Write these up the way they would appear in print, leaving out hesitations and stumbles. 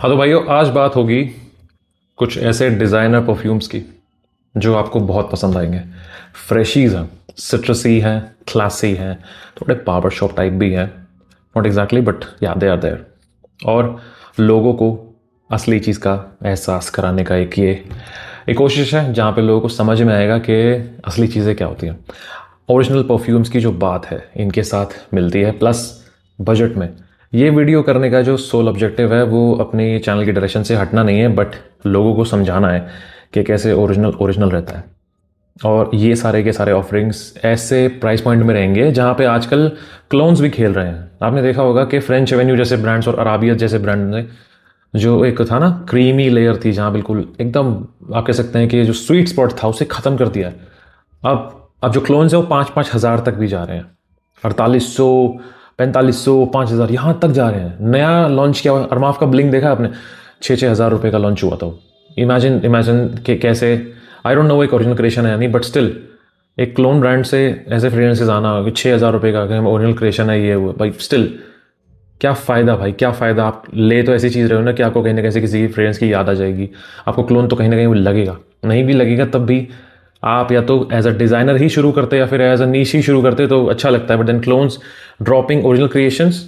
हाँ तो भाइयों, आज बात होगी कुछ ऐसे डिज़ाइनर परफ्यूम्स की जो आपको बहुत पसंद आएंगे। फ्रेशीज हैं, सिट्रसी हैं, क्लासी हैं, थोड़े पावर शॉप टाइप भी हैं, नॉट एग्जैक्टली बट या दे आर देयर। और लोगों को असली चीज़ का एहसास कराने का एक कोशिश है जहाँ पे लोगों को समझ में आएगा कि असली चीज़ें क्या होती हैं। ओरिजिनल परफ्यूम्स की जो बात है इनके साथ मिलती है, प्लस बजट में। ये वीडियो करने का जो सोल ऑब्जेक्टिव है वो अपने चैनल की डायरेक्शन से हटना नहीं है, बट लोगों को समझाना है कि कैसे ओरिजिनल ओरिजिनल रहता है। और ये सारे के सारे ऑफरिंग्स ऐसे प्राइस पॉइंट में रहेंगे जहाँ पे आजकल क्लोन्स भी खेल रहे हैं। आपने देखा होगा कि फ्रेंच एवेन्यू जैसे ब्रांड्स और अराबियत जैसे ब्रांड ने जो एक था ना क्रीमी लेयर थी जहाँ बिल्कुल एकदम आप कह सकते हैं कि जो स्वीट स्पॉट था उसे ख़त्म कर दिया है। अब जो क्लोन्स है वो 5-5 हज़ार तक भी जा रहे हैं, 4800, 4500, 5 हज़ार यहाँ तक जा रहे हैं। नया लॉन्च किया हुआ अरमाफ का ब्लिंग देखा आपने, 6-6 हज़ार रुपये का लॉन्च हुआ था। इमेजिन इमेजिन कि कैसे, आई डोंट नो एक ओरिजिनल क्रिएशन है या नहीं, बट स्टिल एक क्लोन ब्रांड से ऐसे फ्रेग्रेंसेज आना 6 हज़ार रुपये का ओरिजिनल क्रिएशन है ये हुआ भाई। स्टिल क्या फ़ायदा भाई, क्या फ़ायदा। आप ले तो ऐसी चीज़ रहे हो ना कि आपको कहीं ना कहीं किसी की फ्रेग्रेंस की याद आ जाएगी। आपको क्लोन तो कहीं ना कहीं लगेगा, नहीं भी लगेगा तब भी आप या तो एज अ डिज़ाइनर ही शुरू करते या फिर एज अ नीश ही शुरू करते तो अच्छा लगता है। But then clones dropping original creations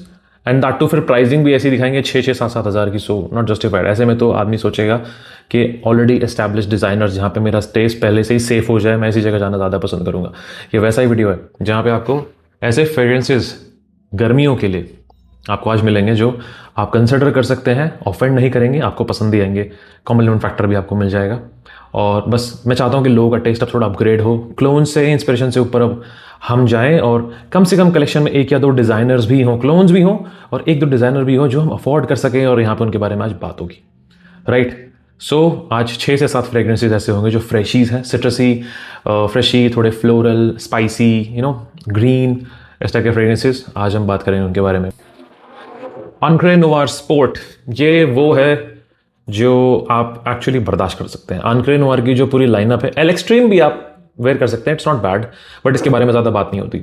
and that too फिर प्राइसिंग भी ऐसी दिखाएंगे 6-6, 7-7 हज़ार की। So not justified. ऐसे में तो आदमी सोचेगा कि ऑलरेडी एस्टैब्लिश डिज़ाइनर्स जहाँ पे मेरा टेस्ट पहले से ही सेफ हो जाए, मैं ऐसी जगह जाना ज़्यादा पसंद करूँगा। ये वैसा ही वीडियो है जहाँ पे आपको ऐसे फ्रेग्रेंसेस गर्मियों के लिए आपको आज मिलेंगे जो आप कंसिडर कर सकते हैं, ऑफेंड नहीं करेंगे, आपको पसंद ही आएंगे। कॉम्प्लीमेंट फैक्टर भी आपको मिल जाएगा। और बस मैं चाहता हूँ कि लोगों का टेस्ट अब थोड़ा अपग्रेड हो, क्लोन से इंस्पिरेशन से ऊपर अब हम जाएं और कम से कम कलेक्शन में 1 या 2 डिज़ाइनर्स भी हों, क्लोन्स भी हों और 1-2 डिज़ाइनर भी हो जो हम अफोर्ड कर सकें। और यहाँ पर उनके बारे में आज बात होगी, राइट। सो आज 6 से 7 फ्रेग्रेंसेज ऐसे होंगे जो फ्रेशीज हैं, सिट्रसी, फ्रेशी, थोड़े फ्लोरल, स्पाइसी, ग्रीन, इस टाइप के फ्रेग्रेंसेज आज हम बात करेंगे उनके बारे में। अनक्रे नोवार स्पोर्ट, ये वो है जो आप एक्चुअली बर्दाश्त कर सकते हैं। अनक्रे नोवार की जो पूरी लाइनअप है, एल एक्सट्रीम भी आप वेयर कर सकते हैं, इट्स नॉट बैड, बट इसके बारे में ज़्यादा बात नहीं होती।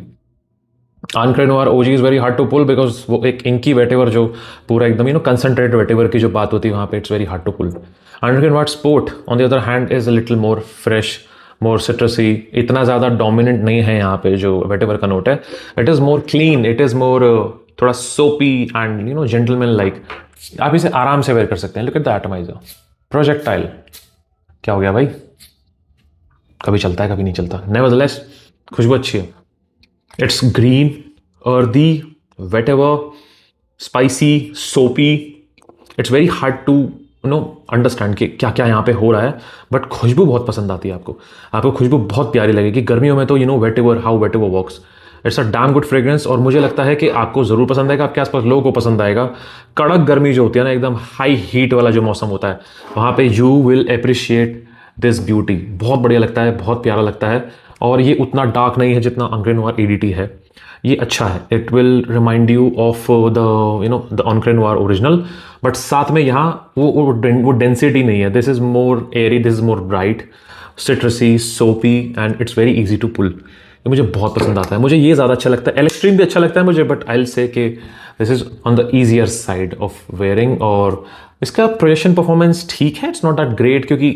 अनक्रे नोवार ओजी is very hard to pull because वो एक इंकी वेटेवर जो पूरा एकदम कंसनट्रेट वेटेवर की जो बात होती है वहाँ पे it's very hard to pull. Encre Noire sport on the other hand is a little more fresh, more citrusy. इतना ज़्यादा डोमिनेंट नहीं है यहाँ पे जो वेटेवर का नोट है। It is more clean, it is more थोड़ा सोपी एंड जेंटलमैन लाइक। आप इसे आराम से वेयर कर सकते हैं। Look at the atomizer projectile. क्या हो गया भाई, कभी चलता है कभी नहीं चलता। नेवरदलेस खुशबू अच्छी है। It's green, earthy, whatever, spicy, soapy. It's very hard to understand कि क्या क्या यहाँ पे हो रहा है, बट खुशबू बहुत पसंद आती है आपको खुशबू बहुत प्यारी लगेगी। गर्मियों में तो whatever, how whatever works, it's a damn good fragrance. और मुझे लगता है कि आपको ज़रूर पसंद आएगा, आपके आसपास लोगों को पसंद आएगा। कड़क गर्मी जो होती है ना, एकदम हाई हीट वाला जो मौसम होता है, वहाँ पे you will appreciate this beauty. बहुत बढ़िया लगता है, बहुत प्यारा लगता है। और ये उतना डार्क नहीं है जितना अनक्रे नोवार एडीटी है। ये अच्छा है, it will remind you of the Encre Noire original, but साथ में यहाँ वो डेंसिटी नहीं है। This is more airy, this is more bright, citrusy, soapy and it's very easy to pull. ये मुझे बहुत पसंद आता है, मुझे ये ज़्यादा अच्छा लगता है। एलेक्स्ट्रीम भी अच्छा लगता है मुझे, बट आई विल से कि this is on the easier side of wearing. और इसका प्रोजेक्शन परफॉर्मेंस ठीक है, इट्स नॉट दैट ग्रेट, क्योंकि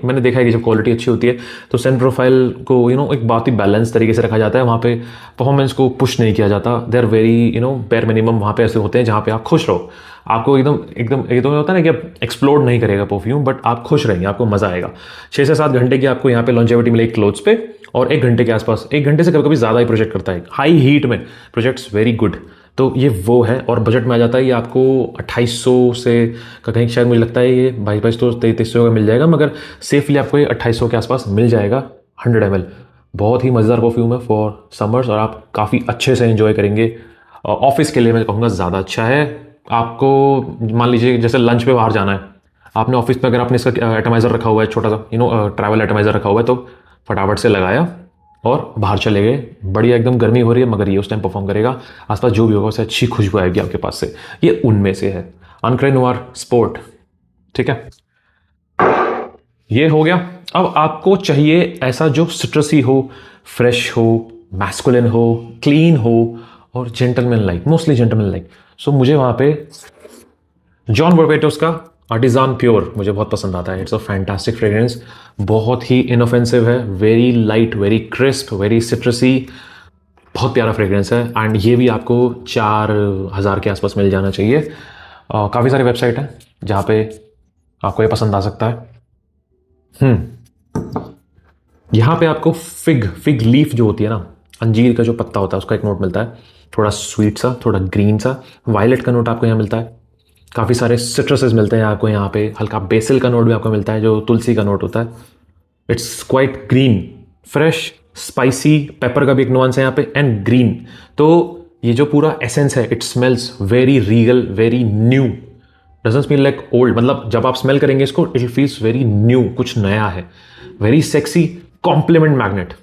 मैंने देखा है कि जब क्वालिटी अच्छी होती है तो सेंट प्रोफाइल को एक बहुत ही बैलेंस तरीके से रखा जाता है। वहाँ पे परफॉर्मेंस को पुश नहीं किया जाता। They are very bare minimum वहाँ पे ऐसे होते हैं जहाँ पे आप खुश रहो। आपको एकदम एकदम एकदम होता है ना कि एक्सप्लोड नहीं करेगा परफ्यूम, बट आप खुश रहेंगे, आपको मजा आएगा। 6 से 7 घंटे की आपको यहाँ पे लॉन्जेविटी मिलेगी क्लोथ्स पे, और 1 घंटे के आसपास, 1 घंटे से कभी कभी ज़्यादा ही प्रोजेक्ट करता है। हाई हीट में प्रोजेक्ट्स वेरी गुड। तो ये वो है, और बजट में आ जाता है। ये आपको 2800 से का कहीं शायद मुझे लगता है ये 2200 2300 का मिल जाएगा, मगर सेफली आपको ये 2800 के आसपास मिल जाएगा। 100 ml बहुत ही मज़ेदार परफ्यूम है फॉर समर्स, और आप काफ़ी अच्छे से एंजॉय करेंगे। ऑफिस के लिए मैं कहूँगा ज़्यादा अच्छा है। आपको मान लीजिए जैसे लंच पे बाहर जाना है, आपने ऑफिस पे अगर आपने इसका एटमाइज़र रखा हुआ है, छोटा सा ट्रैवल एटमाइज़र रखा हुआ है, तो फटाफट से लगाया और बाहर चले गए। बढ़िया, एकदम गर्मी हो रही है मगर ये उस टाइम परफॉर्म करेगा। आसपास जो भी होगा उससे अच्छी खुशबू आएगी आपके पास से। ये उनमें से है अनक्रे नोवार स्पोर्ट, ठीक है। ये हो गया। अब आपको चाहिए ऐसा जो सिट्रसी हो, फ्रेश हो, मैस्कुलिन हो, क्लीन हो और gentleman like, mostly gentleman like. So मुझे वहाँ पे जॉन बर्बेटोस का आर्टिजान प्योर मुझे बहुत पसंद आता है। इट्स अ फैंटास्टिक फ्रेग्रेंस, बहुत ही इनऑफेंसिव है, very light, very crisp, very सिट्रसी, बहुत प्यारा फ्रेग्रेंस है। एंड ये भी आपको 4,000 के आसपास मिल जाना चाहिए। काफ़ी सारी वेबसाइट हैं जहाँ पे आपको ये पसंद आ सकता है। यहाँ पे आपको फिग लीफ जो होती है ना, अंजीर का जो पत्ता होता है, उसका एक नोट मिलता है, थोड़ा स्वीट सा, थोड़ा ग्रीन सा। वायलेट का नोट आपको यहाँ मिलता है। काफ़ी सारे सिट्रसेस मिलते हैं आपको यहाँ पे। हल्का बेसिल का नोट भी आपको मिलता है, जो तुलसी का नोट होता है। It's quite green, fresh, spicy, paper का भी एक नुआंस है यहाँ पे, एंड ग्रीन। तो ये जो पूरा एसेंस है, it smells very Regal, very new, doesn't smell like old. मतलब जब आप स्मेल करेंगे इसको, इट फील्स वेरी न्यू, कुछ नया है, very sexy, compliment magnet,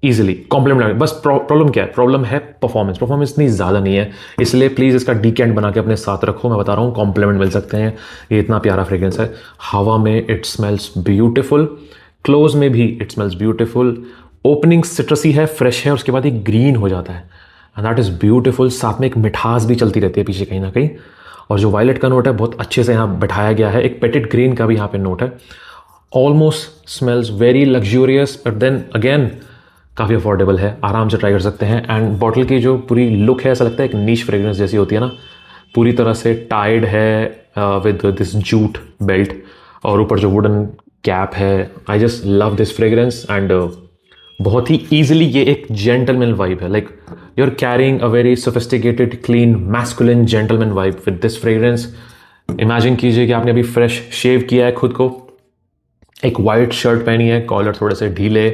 easily compliment magnet. बस प्रॉब्लम क्या है? प्रॉब्लम है परफॉर्मेंस इतनी ज़्यादा नहीं है, इसलिए प्लीज़ इसका डीकेंट बना के अपने साथ रखो। मैं बता रहा हूँ, कॉम्प्लीमेंट मिल सकते हैं। ये इतना प्यारा फ्रेग्रेंस है। हवा में इट स्मेल्स ब्यूटिफुल, क्लोज में भी इट स्मेल्स ब्यूटिफुल। ओपनिंग सिट्रसी है, फ्रेश है, उसके बाद एक ग्रीन हो जाता है, एंड दैट इज़ ब्यूटिफुल। साथ में एक मिठास भी चलती रहती है पीछे कहीं ना कहीं। और जो वायलेट का नोट है, बहुत अच्छे से यहाँ बैठाया गया है। एक पेटेड ग्रीन का भी यहाँ पे नोट है। Almost smells very luxurious, but then again काफ़ी अफोर्डेबल है, आराम से ट्राई कर सकते हैं। एंड बॉटल की जो पूरी लुक है, ऐसा लगता है एक नीश फ्रेग्रेंस जैसी होती है ना, पूरी तरह से टाइड है विद दिस जूट बेल्ट, और ऊपर जो वुडन कैप है। I just love this fragrance. And बहुत ही ईजिली ये एक जेंटलमैन वाइब है, like you are carrying a very sophisticated, clean, masculine gentleman vibe with this fragrance. Imagine कीजिए कि आपने अभी फ्रेश शेव किया है खुद को, एक वाइट शर्ट पहनी है, कॉलर थोड़े से ढीले,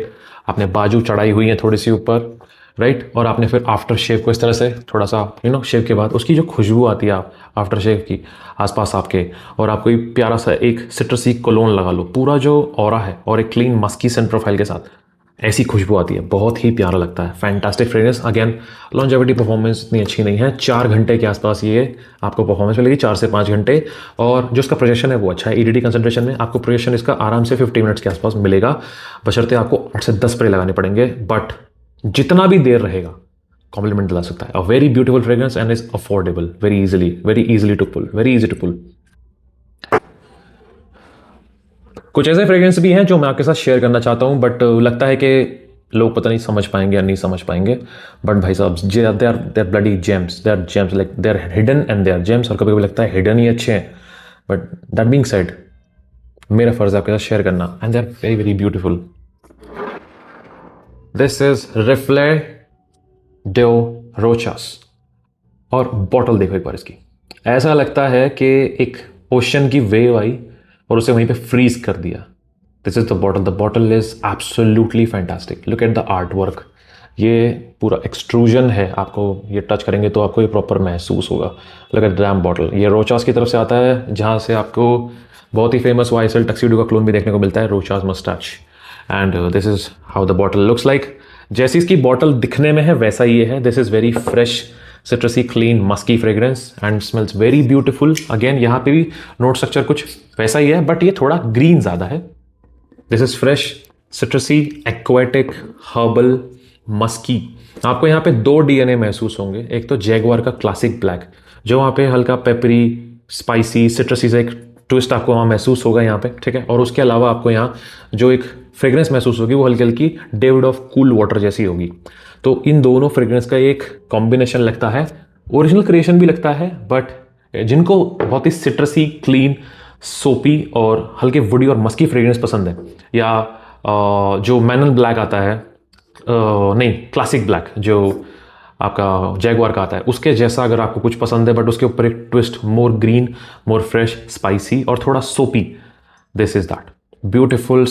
आपने बाजू चढ़ाई हुई है थोड़ी सी ऊपर, राइट, और आपने फिर आफ्टर शेव को इस तरह से थोड़ा सा शेव के बाद उसकी जो खुशबू आती है आप आफ्टर शेव की आसपास आपके, और आप कोई प्यारा सा एक सिट्रसी कोलोन लगा लो, पूरा जो ऑरा है और एक क्लीन मस्की सेंट प्रोफाइल के साथ ऐसी खुशबू आती है, बहुत ही प्यारा लगता है। Fantastic fragrance. Again longevity performance इतनी अच्छी नहीं है, 4 घंटे के आसपास ये आपको परफॉर्मेंस मिलेगी, 4 से 5 घंटे। और जो इसका प्रोजेक्शन है वो अच्छा है, ईडीटी कंसंट्रेशन में आपको प्रोजेक्शन इसका आराम से 50 मिनट्स के आसपास मिलेगा, बशर्ते आपको 8 से 10 स्प्रे लगाने पड़ेंगे। बट जितना भी देर रहेगा, कॉम्प्लीमेंट दिला सकता है। A very beautiful fragrance and is affordable, very easily to pull, very easy to pull. कुछ ऐसे फ्रेग्रेंस भी हैं जो मैं आपके साथ शेयर करना चाहता हूं, बट लगता है कि लोग पता नहीं समझ पाएंगे या नहीं समझ पाएंगे। बट भाई साहब, they are bloody gems, they are gems, like they are hidden and they are gems. और कभी कभी लगता है हिडन ही अच्छे हैं, बट दैट बीइंग सेड, मेरा फर्ज है आपके साथ शेयर करना, and they are very very beautiful. This is Reflets d'Eau Rochas, और बॉटल देखो एक बार इसकी, ऐसा लगता है कि एक ओशन की वेव आई और उसे वहीं पे फ्रीज कर दिया। This is the bottle, the bottle is absolutely fantastic. Look at the art work, ये पूरा एक्सट्रूजन है, आपको ये टच करेंगे तो आपको ये प्रॉपर महसूस होगा। Look at the dam bottle. ये रोचास की तरफ से आता है, जहाँ से आपको बहुत ही फेमस वाइसल टक्सीडो का क्लोन भी देखने को मिलता है, Rochas Moustache. And this is how the bottle looks like. जैसी इसकी बॉटल दिखने में है वैसा ही है। This is very fresh, citrusy, clean, musky fragrance and smells very beautiful. Again यहाँ पे भी नोट स्ट्रक्चर कुछ वैसा ही है, बट ये थोड़ा ग्रीन ज़्यादा है। This is fresh, citrusy, aquatic, herbal, musky. आपको यहाँ पे 2 डीएनए महसूस होंगे। एक तो जैगवार का क्लासिक ब्लैक, जो वहाँ पे हल्का पेपरी, स्पाइसी, सिट्रसी से एक ट्विस्ट आपको वहाँ महसूस होगा यहाँ पे, ठीक है। और उसके अलावा आपको यहाँ जो एक फ्रेग्रेंस महसूस होगी वो हल्की हल्की डेविड ऑफ कूल वाटर जैसी होगी। तो इन दोनों फ्रेग्रेंस का एक कॉम्बिनेशन लगता है, ओरिजिनल क्रिएशन भी लगता है। बट जिनको बहुत ही सिट्रसी, क्लीन, सोपी और हल्के वुडी और मस्की फ्रेग्रेंस पसंद है, या जो मैनन ब्लैक आता है, नहीं क्लासिक ब्लैक जो आपका जैगवार का आता है, उसके जैसा अगर आपको कुछ पसंद है बट उसके ऊपर एक ट्विस्ट, मोर ग्रीन, मोर फ्रेश, स्पाइसी और थोड़ा सोपी, this is that. Beautiful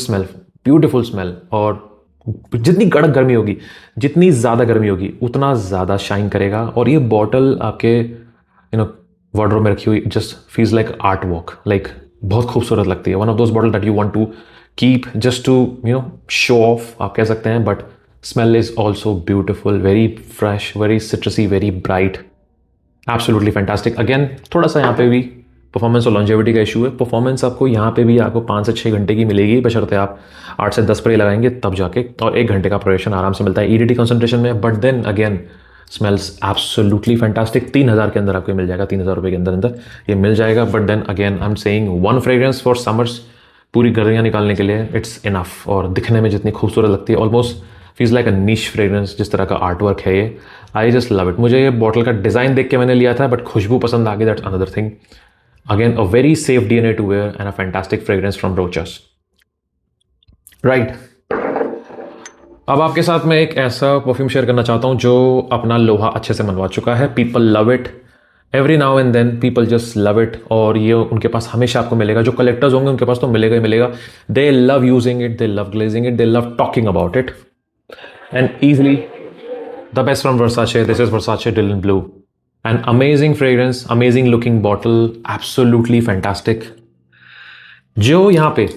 smell. और जितनी कड़क गर्मी होगी, जितनी ज़्यादा गर्मी होगी, उतना ज़्यादा शाइन करेगा। और ये बॉटल आपके वार्डरोब में रखी हुई just feels like art work, like बहुत खूबसूरत लगती है। One of those bottle that you want to keep just to show off, आप कह सकते हैं। But smell is also beautiful, very fresh, very citrusy, very bright, absolutely fantastic. Again थोड़ा सा यहाँ पे भी परफॉर्मेंस और लॉन्जेविटी का इशू है। परफॉर्मेंस आपको यहाँ पे भी आपको 5 से 6 घंटे की मिलेगी, बशर्ते आप 8 से 10 स्प्रे लगाएंगे तब जाके, और 1 घंटे का प्रोडक्शन आराम से मिलता है ईडीटी कंसंट्रेशन में। But then again smells absolutely fantastic. 3000 के अंदर आपको ये मिल जाएगा, 3000 रुपये के अंदर अंदर ये मिल जाएगा। But then again I am saying one fragrance for summers, पूरी गर्मियाँ निकालने के लिए इट्स इनफ। और दिखने में जितनी खूबसूरत लगती है, ऑलमोस्ट फील्स लाइक अ निश फ्रेग्रेंस, जिस तरह का आर्ट वर्क है ये, आई जस्ट लव इट। मुझे ये बॉटल का डिज़ाइन देख के मैंने लिया था, बट खुशबू पसंद आ गई, that's another thing. Again a very safe DNA to wear and a fantastic fragrance from Rochas, right. अब आपके साथ मैं एक ऐसा परफ्यूम शेयर करना चाहता हूँ जो अपना लोहा अच्छे से मनवा चुका है। People love it, every now and then people just love it, और ये उनके पास हमेशा आपको मिलेगा। जो कलेक्टर्स होंगे उनके पास तो मिलेगा ही मिलेगा। दे love using it, they love glazing it, they love talking about it, and easily the best from Versace. This is Versace Dylan Blue, an amazing fragrance, amazing looking bottle, absolutely fantastic। जो यहाँ पे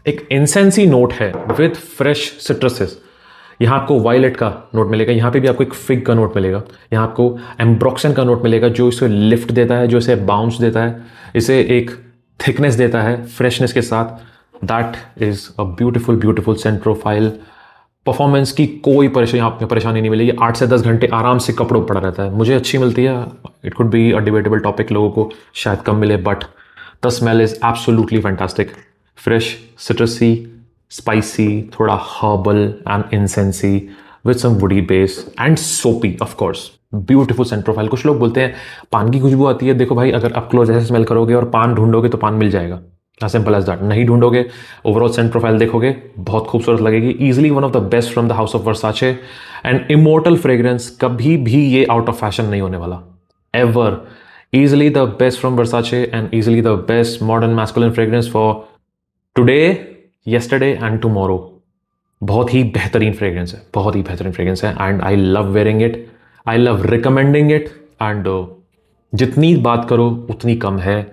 एक इंसेंसी note है with fresh citruses, यहाँ आपको violet का note मिलेगा, यहाँ पे भी आपको एक फिग का नोट मिलेगा, यहाँ आपको एम्ब्रोक्सन का नोट मिलेगा जो इसे लिफ्ट देता है, जो इसे बाउंस देता है, इसे एक थिकनेस देता है फ्रेशनेस के साथ। That is a beautiful beautiful scent profile. Performance की कोई परेशानी नहीं मिलेगी। 8 से 10 घंटे आराम से कपड़ों पर पड़ा रहता है। मुझे अच्छी मिलती है। It could be a debatable topic, लोगों को शायद कम मिले, but the smell is absolutely fantastic. Fresh, citrusy, spicy, थोड़ा herbal and incensy with some woody base and soapy, of course. Beautiful scent profile. कुछ लोग बोलते हैं पान की खुशबू आती है। देखो भाई, अगर आप क्लोज ऐसे स्मेल करोगे और पान ढूंढोगे तो पान मिल जाएगा, as simple as that। नहीं ढूंढोगे, ओवरऑल सेंट प्रोफाइल देखोगे, बहुत खूबसूरत लगेगी। Easily one of the best from the house of Versace and immortal fragrance. कभी भी ये आउट ऑफ फैशन नहीं होने वाला, ever. Easily the best from Versace and easily the best modern masculine fragrance for today, yesterday and tomorrow. बहुत ही बेहतरीन fragrance है, बहुत ही बेहतरीन फ्रेग्रेंस है, and I love wearing it, I love recommending it, and जितनी बात करो उतनी कम है।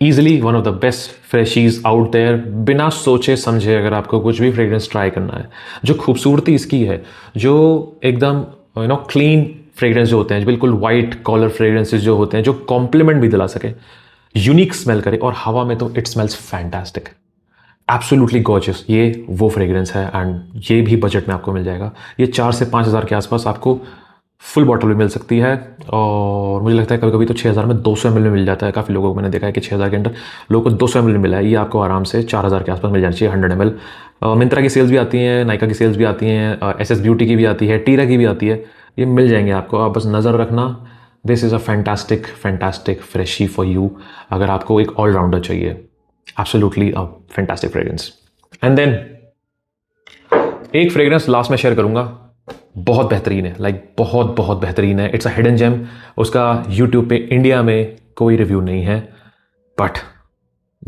Easily one of the best freshies out there. बिना सोचे समझे अगर आपको कुछ भी फ्रेग्रेंस ट्राई करना है, जो खूबसूरती इसकी है, जो एकदम क्लीन फ्रेग्रेंस जो होते हैं, बिल्कुल वाइट कॉलर फ्रेग्रेंसेस जो होते हैं, जो कॉम्प्लीमेंट भी दिला सके, यूनिक स्मेल करे, और हवा में तो it smells fantastic, absolutely gorgeous. ये वो फ्रेग्रेंस है, एंड ये भी बजट में आपको मिल जाएगा। ये 4 से 5 हज़ार के आसपास आपको फुल बॉटल भी मिल सकती है, और मुझे लगता है कभी कभी तो 6000 में 200 ml में मिल जाता है। काफ़ी लोगों को मैंने देखा है कि 6000 के अंदर लोगों को 200 ml मिला है। ये आपको आराम से 4000 के आसपास मिल जानी चाहिए 100 ml। मिंत्रा की सेल्स भी आती हैं, नाइका की सेल्स भी आती हैं, SS ब्यूटी की भी आती है, टीरा की भी आती है। ये मिल जाएंगे आपको, आप बस नज़र रखना। This is a fantastic fantastic freshie for you, अगर आपको एक ऑलराउंडर चाहिए। Absolutely a fantastic fragrance. And then एक फ्रेग्रेंस लास्ट में शेयर करूंगा, बहुत बेहतरीन है, लाइक बहुत बहुत बेहतरीन है। It's a hidden gem. उसका यूट्यूब पे इंडिया में कोई रिव्यू नहीं है, बट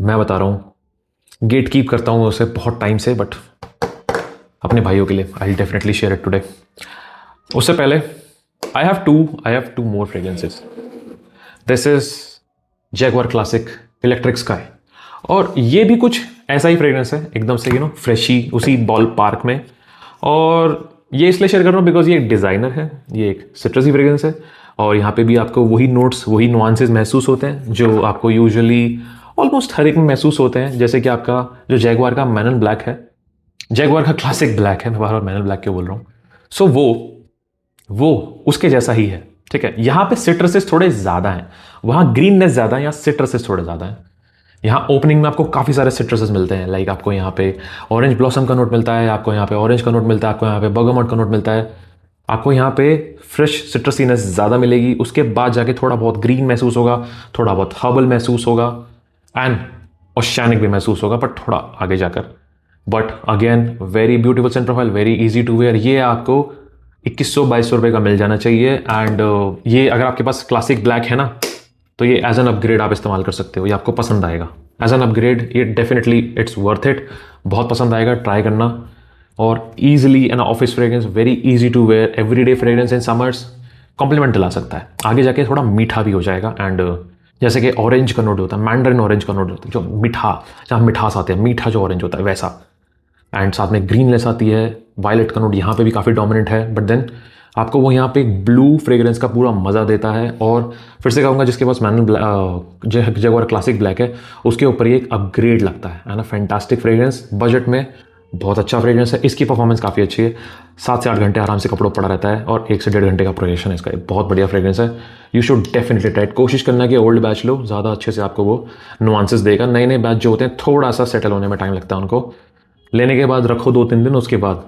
मैं बता रहा हूँ, गेट कीप करता हूँ उसे बहुत टाइम से, बट अपने भाइयों के लिए I definitely share it today. उससे पहले I have two more fragrances. This is Jaguar Classic Electric Sky, और ये भी कुछ ऐसा ही फ्रेग्रेंस है, एकदम से फ्रेशी, उसी बॉल पार्क में। और ये इसलिए शेयर कर रहा हूँ बिकॉज ये एक डिज़ाइनर है, ये एक सिट्रसी फ्रेग्रेंस है, और यहाँ पे भी आपको वही नोट्स, वही नुआंसेस महसूस होते हैं जो आपको यूजुअली ऑलमोस्ट हर एक में महसूस होते हैं। जैसे कि आपका जो जैगुआर का मैन इन ब्लैक है, जैगुआर का क्लासिक ब्लैक है, मैं बार बार मैन इन ब्लैक क्यों बोल रहा हूँ। सो वो उसके जैसा ही है, ठीक है। यहाँ पे सिट्रसेस थोड़े ज़्यादा हैं, वहाँ ग्रीननेस ज़्यादा है, यहाँ सिट्रसेस थोड़े ज़्यादा हैं। यहाँ ओपनिंग में आपको काफ़ी सारे सिट्रसेस मिलते हैं, लाइक आपको यहाँ पे ऑरेंज ब्लॉसम का नोट मिलता है, आपको यहाँ पे ऑरेंज का नोट मिलता है, आपको यहाँ पे बर्गमोट का नोट मिलता है, आपको यहाँ पे फ्रेश सिट्रसीनेस ज़्यादा मिलेगी। उसके बाद जाके थोड़ा बहुत ग्रीन महसूस होगा, थोड़ा बहुत हर्बल महसूस होगा, एंड ओशियानिक भी महसूस होगा, बट थोड़ा आगे जाकर। But again very beautiful scent profile, very easy to wear. ये आपको 2100-2200 रुपये का मिल जाना चाहिए, एंड ये अगर आपके पास क्लासिक ब्लैक है ना, तो ये एज एन अपग्रेड आप इस्तेमाल कर सकते हो, ये आपको पसंद आएगा एज एन अपग्रेड। ये डेफिनेटली इट्स वर्थ इट, बहुत पसंद आएगा, ट्राई करना। और easily an office fragrance, very easy to wear, everyday fragrance in summers, compliment दिला सकता है। आगे जाके थोड़ा मीठा भी हो जाएगा, एंड जैसे कि ऑरेंज का नोट होता है, मैंडरिन ऑरेंज का नोट होता है, जो मीठा, जहाँ मिठास आते हैं, मीठा जो ऑरेंज होता है वैसा, एंड साथ में ग्रीननेस आती है। वायलेट का नोट यहाँ पे भी काफ़ी डोमिनेंट है, बट देन आपको वो यहाँ पे एक ब्लू फ्रेग्रेंस का पूरा मज़ा देता है। और फिर से कहूँगा, जिसके पास जैगुआर क्लासिक ब्लैक है, उसके ऊपर ये एक अपग्रेड लगता है ना, फैंटास्टिक फ्रेग्रेंस, बजट में बहुत अच्छा फ्रेग्रेंस है। इसकी परफॉर्मेंस काफ़ी अच्छी है, 7 से 8 घंटे आराम से कपड़ों पड़ा रहता है और 1 से 1.5 घंटे का प्रोजेक्शन है इसका। बहुत बढ़िया फ्रेग्रेंस है, यू शुड डेफिनेटली ट्राई। कोशिश करना कि ओल्ड बैच लो, ज़्यादा अच्छे से आपको वो नुआंसेस देगा। नए नए बैच जो होते हैं थोड़ा सा सेटल होने में टाइम लगता है उनको, लेने के बाद रखो 2-3 दिन, उसके बाद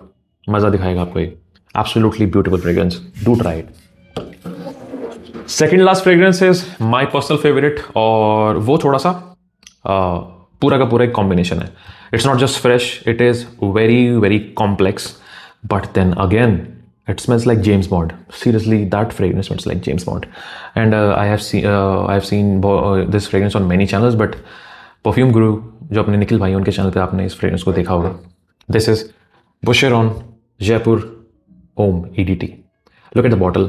मज़ा दिखाएगा आपको ये। Absolutely beautiful fragrance, do try it. Second last fragrance is my personal favourite, और वो थोड़ा सा पूरा का पूरा एक कॉम्बिनेशन है। It's not just fresh, it is very very complex, but then again it smells like James Bond. Seriously, that fragrance smells like James Bond. And I have seen this fragrance on many channels, but Perfume Guru, जो अपने निखिल भाई उनके channel पे आपने इस fragrance को देखा होगा। This is Boucheron Jaipur Homme EDT. Look at the bottle.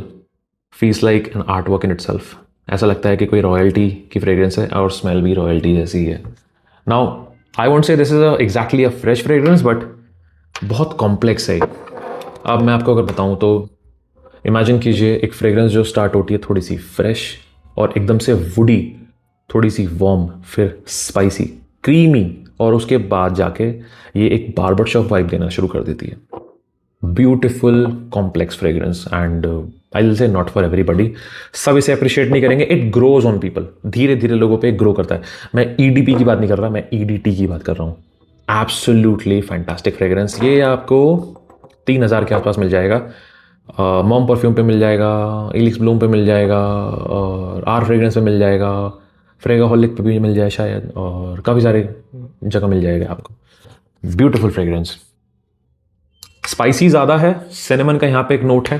Feels like an artwork in itself. ऐसा लगता है कि कोई रॉयल्टी की फ्रेग्रेंस है और स्मेल भी रॉयल्टी जैसी ही है। Now, I won't say this is exactly a fresh fragrance, but बहुत कॉम्प्लेक्स है। अब मैं आपको अगर बताऊं तो इमेजिन कीजिए एक फ्रेग्रेंस जो स्टार्ट होती है थोड़ी सी फ्रेश और एकदम से वुडी, थोड़ी सी वार्म, फिर स्पाइसी, क्रीमी, और उसके बाद जाके ये एक बार्बर शॉप वाइब देना शुरू कर देती है। Beautiful complex fragrance, and I will say not for everybody. सब इसे अप्रिशिएट नहीं करेंगे, इट ग्रोज ऑन पीपल, धीरे धीरे लोगों पे ग्रो करता है। मैं EDP की बात नहीं कर रहा, मैं EDT की बात कर रहा हूँ। Absolutely fantastic fragrance. ये आपको 3000 के आसपास मिल जाएगा, मॉम परफ्यूम पे मिल जाएगा, इलिक्स ब्लूम पे मिल जाएगा, और आर फ्रेग्रेंस पे मिल जाएगा, फ्रेगाहोलिक पे भी मिल जाए शायद, और काफ़ी सारे जगह मिल जाएगा आपको। ब्यूटीफुल फ्रेग्रेंस, स्पाइसी ज़्यादा है, सिनेमन का यहाँ पे एक नोट है,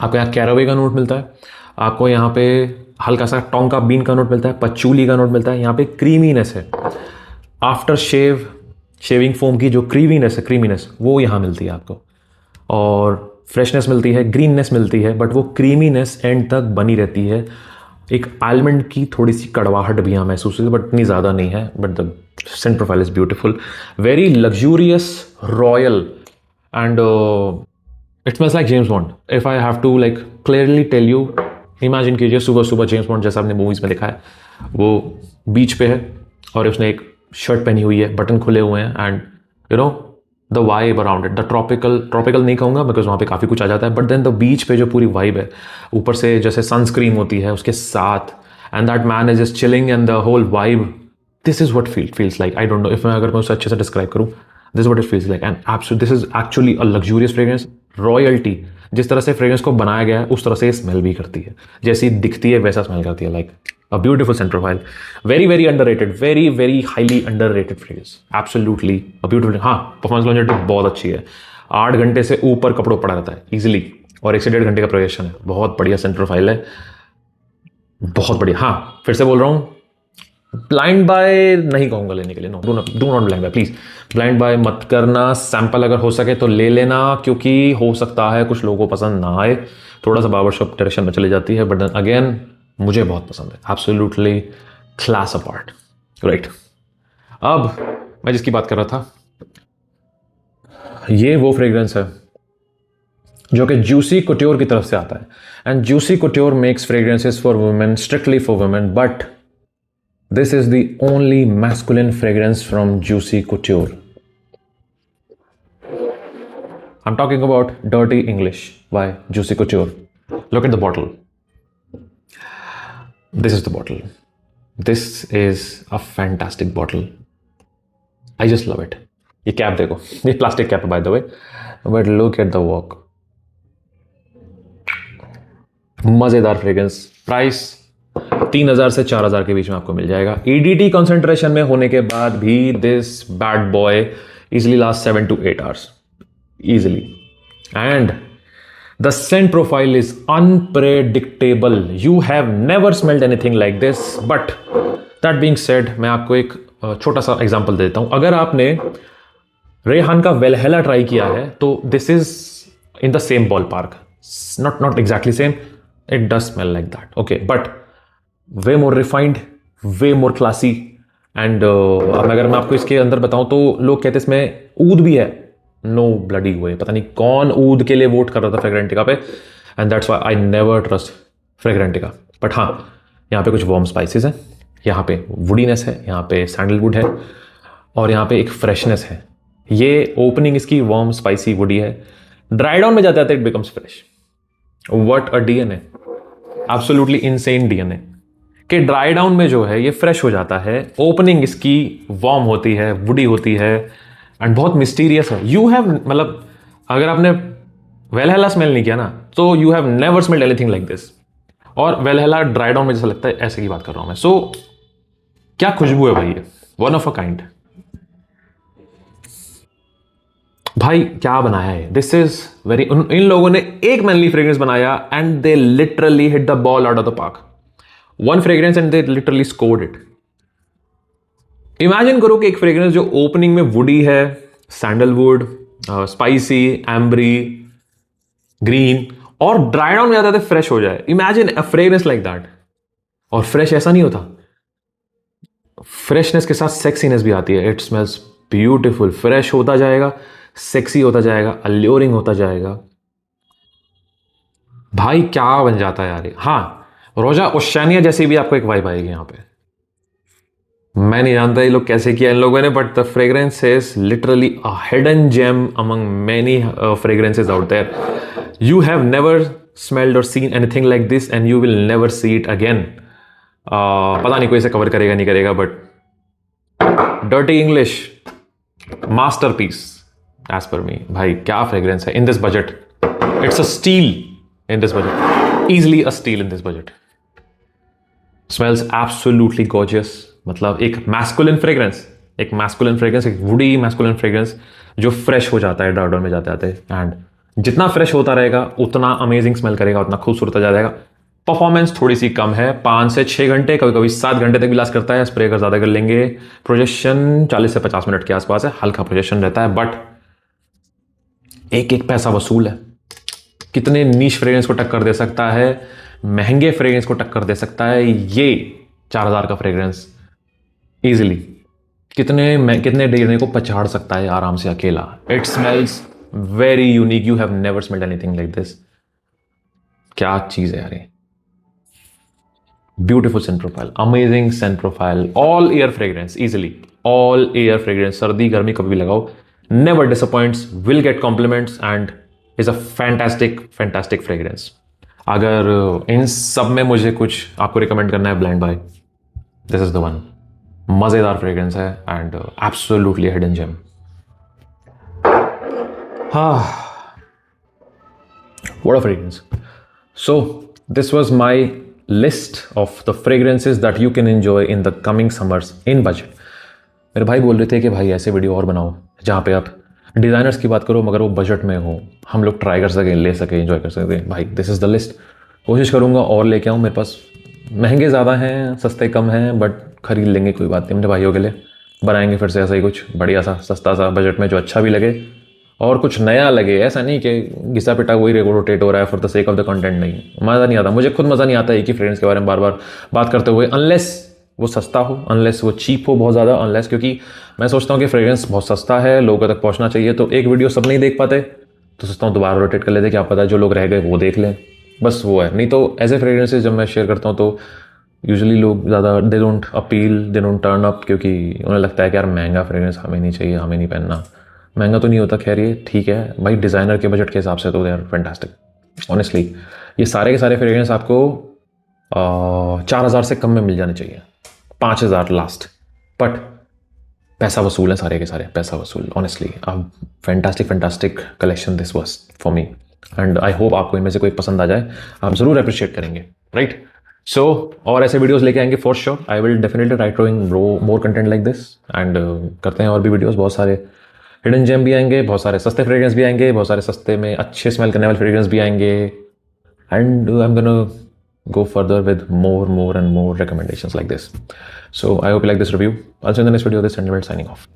आपको यहाँ कैरावे का नोट मिलता है, आपको यहाँ पे हल्का सा टोंका बीन का नोट मिलता है, पचूली का नोट मिलता है, यहाँ पे क्रीमीनेस है। आफ्टर शेविंग फोम की जो क्रीमीनेस वो यहाँ मिलती है आपको, और फ्रेशनेस मिलती है, ग्रीननेस मिलती है, बट वो क्रीमीनेस एंड तक बनी रहती है। एक आलमंड की थोड़ी सी कड़वाहट भी यहाँ महसूस होती है, बट इतनी ज़्यादा नहीं है। But the scent profile is beautiful, very luxurious, royal, and it smells like James Bond. If I have to like clearly tell you, imagine कीजिए सुबह सुबह जेम्स बॉन्ड जैसा आपने मूवीज़ में देखा है, वो बीच पे है और उसने एक शर्ट पहनी हुई है, बटन खुले हुए हैं, and you know the vibe around it, the tropical नहीं कहूँगा बिकॉज वहाँ पे काफ़ी कुछ आ जाता है, बट देन द बीच पे जो पूरी वाइब है, ऊपर से जैसे सनस्क्रीन होती है उसके साथ, and that man is just chilling, and the whole vibe, this is what feels like. I don't know if मैं अगर मैं उसे अच्छे से डिस्क्राइब करूँ, this is what it feels like, and this is actually a luxurious fragrance. Royalty, जिस तरह से फ्रेग्रेंस को बनाया गया है उस तरह से स्मेल भी करती है, जैसी दिखती है वैसा स्मेल करती है, like a beautiful scent profile, very very underrated, very very highly underrated fragrance, absolutely a beautiful। हाँ, परफॉर्मेंस लॉन्जेविटी बहुत अच्छी है, 8 घंटे से ऊपर कपड़ों पड़ा रहता है इजीली, और 1 से 1.5 घंटे का प्रोजेक्शन है। बहुत बढ़िया सेंट प्रोफाइल है, बहुत बढ़िया। हाँ, फिर से बोल रहा हूँ, ब्लाइंड बाय नहीं कहूँगा लेने के लिए, no, do not blind buy, please blind buy मत करना। सैंपल अगर हो सके तो ले लेना, क्योंकि हो सकता है कुछ लोगों को पसंद ना आए, थोड़ा सा बार्बर शॉप डायरेक्शन में चली जाती है, बट देन अगेन मुझे बहुत पसंद है, एब्सोल्युटली क्लास अपार्ट, राइट। अब मैं जिसकी बात कर रहा था, ये वो फ्रेग्रेंस है जो कि जूसी कुट्योर की तरफ से आता है, and Juicy Couture makes fragrances for women, strictly for women, but this is the only masculine fragrance from Juicy Couture. I'm talking about Dirty English by Juicy Couture. Look at the bottle. This is the bottle. This is a fantastic bottle. I just love it. ये cap देखो, ये plastic cap है by the way, but look at the work. मजेदार fragrance, price 3000 से 4000 के बीच में आपको मिल जाएगा। EDT कॉन्सेंट्रेशन में होने के बाद भी this bad boy easily lasts 7 to 8 hours. Easily. And the scent profile is unpredictable. You have never smelled anything like this. But that being said, मैं आपको एक छोटा सा एग्जांपल देता हूं। अगर आपने रेहान का वेलहेला ट्राई किया है तो this is in the same ball park, not exactly same, it does smell like that, okay, but way more refined, way more classy, and अगर मैं आपको इसके अंदर बताऊं तो लोग कहते हैं इसमें ऊद भी है। नो ब्लडी वे, पता नहीं कौन ऊद के लिए वोट कर रहा था फ्रेग्रेंटिका पे, and that's why I never trust Fragrantica. But हाँ, यहाँ पे कुछ वार्म स्पाइसेस हैं, यहाँ पे वुडीनेस है, यहाँ पे सैंडलवुड है, और यहाँ पे एक फ्रेशनेस है, ये ओपनिंग इसकी वार्म स्पाइसी वुडी है, ड्राई डाउन में जाते जाते it becomes fresh. What a DNA, absolutely insane DNA कि ड्राई डाउन में जो है ये फ्रेश हो जाता है। ओपनिंग इसकी वार्म होती है, वुडी होती है एंड बहुत मिस्टीरियस है। यू हैव मतलब अगर आपने वेलहेला स्मेल नहीं किया ना तो you have never smelled anything like this. और वेलहेला ड्राई डाउन में जैसा लगता है ऐसे की बात कर रहा हूं मैं। सो क्या खुशबू है भाई, ये वन ऑफ अ काइंड। भाई क्या बनाया है, दिस इज वेरी, इन लोगों ने एक मैनली फ्रेग्रेंस बनाया and they literally hit the ball out of the park. One fragrance and they literally scored it. Imagine करो कि एक फ्रेग्रेंस जो ओपनिंग में वुडी है, सैंडलवुड, स्पाइसी, एम्बरी, ग्रीन, और ड्राई डाउन में जाता है फ्रेश हो जाए। Imagine a fragrance like that. और फ्रेश ऐसा नहीं होता, फ्रेशनेस के साथ सेक्सीनेस भी आती है। इट स्मेल्स ब्यूटिफुल, फ्रेश होता जाएगा, सेक्सी होता जाएगा, अल्योरिंग होता जाएगा। भाई क्या बन जाता है यार। हाँ, रोजा ओशानिया जैसी भी आपको एक वाइब आएगी यहां पे। मैं नहीं जानता ये लोग कैसे किया इन लोगों ने, but the fragrance is literally a hidden gem among many fragrances out there. You have never smelled और seen anything like this and you will never see it again. पता नहीं कोई इसे कवर करेगा नहीं करेगा, but Dirty English masterpiece as per me. भाई क्या फ्रेग्रेंस है in this budget. It's a steal in this budget, easily a steal in this budget. Smells absolutely gorgeous. मतलब एक मैस्कुलिन फ्रेग्रेंस, एक वुडी मैस्कुलिन फ्रेग्रेंस जो fresh हो जाता है ड्राई डाउन में जाते आते। एंड जितना फ्रेश होता रहेगा उतना अमेजिंग स्मेल करेगा, उतना खूबसूरत हो जाएगा। परफॉर्मेंस थोड़ी सी कम है, 5 से 6 घंटे, कभी कभी 7 घंटे तक भी लास्ट करता है। स्प्रे अगर ज़्यादा कर लेंगे, प्रोजेक्शन 40 से 50 मिनट के आसपास है, हल्का प्रोजेक्शन रहता है, बट एक एक पैसा वसूल है। कितने नीश फ्रेग्रेंस को टक्कर दे सकता है, महंगे फ्रेग्रेंस को टक्कर दे सकता है ये 4000 का फ्रेग्रेंस इजीली। कितने डीएनए को पछाड़ सकता है आराम से अकेला। It smells very unique, you have never smelled anything like this. क्या चीज है यार ये। Beautiful scent profile, amazing scent profile, all year fragrance, easily all year fragrance, सर्दी गर्मी कभी भी लगाओ, never disappoints, will get compliments and is a fantastic fragrance. अगर इन सब में मुझे कुछ आपको रिकमेंड करना है blind buy, this is the one. मजेदार फ्रेग्रेंस है and absolutely hidden gem. What a fragrance. So this was my list of the fragrances that you can enjoy in the coming summers in budget. मेरे भाई बोल रहे थे कि भाई ऐसे वीडियो और बनाओ जहाँ पे आप डिज़ाइनर्स की बात करो मगर वो बजट में हो, हम लोग ट्राई कर सकें, ले सकें, एंजॉय कर सकें। भाई दिस इज़ द लिस्ट। कोशिश करूँगा और लेके आऊँ। मेरे पास महंगे ज़्यादा हैं, सस्ते कम हैं, बट खरीद लेंगे, कोई बात नहीं। अपने भाइयों के लिए बनाएंगे फिर से ऐसा ही कुछ बढ़िया सा सस्ता सा बजट में जो अच्छा भी लगे और कुछ नया लगे। ऐसा नहीं कि घिसा पिटा वही रोटेट हो रहा है for the sake of the content. नहीं, मज़ा नहीं आता, मुझे खुद मज़ा नहीं आता एक ही फ्रेग्रेंस के बारे में बार बार बात करते हुए, अनलेस वो सस्ता हो, अनलेस वो चीप हो बहुत ज़्यादा, अनलेस, क्योंकि मैं सोचता हूँ कि फ्रेग्रेंस बहुत सस्ता है, लोगों तक पहुँचना चाहिए। तो एक वीडियो सब नहीं देख पाते तो सोचता हूँ दोबारा रोटेट कर लेते, क्या पता जो लोग रह गए वो देख लें, बस वो है। नहीं तो ऐसे फ्रेग्रेंसेज जब मैं शेयर करता हूँ तो यूजुअली लोग ज़्यादा they don't appeal, they don't turn up, क्योंकि उन्हें लगता है कि यार महंगा फ्रेग्रेंस हमें नहीं चाहिए, हमें नहीं पहनना। महंगा तो नहीं होता, खैर ये ठीक है भाई, डिज़ाइनर के बजट के हिसाब से तो दे आर फैंटास्टिक। ऑनेस्टली ये सारे के सारे फ्रेग्रेंस आपको 4000 से कम में मिल जाने चाहिए, 5000 लास्ट, बट पैसा वसूल है सारे के सारे, पैसा वसूल। Honestly fantastic collection this was for me and I hope आपको इनमें से कोई पसंद आ जाए, आप ज़रूर अप्रिशिएट करेंगे, राइट। सो और ऐसे वीडियोस लेके आएंगे for sure. I will definitely try doing more content like this and करते हैं और भी वीडियोस। बहुत सारे हिडन जेम भी आएंगे, बहुत सारे सस्ते फ्रेग्रेंस भी आएंगे, बहुत सारे सस्ते में अच्छे स्मेल करने वाले फ्रेग्रेंस भी आएंगे and I am gonna go further with more and more recommendations like this. So I hope you like this review. Also in the next video, this is Sanjay signing off.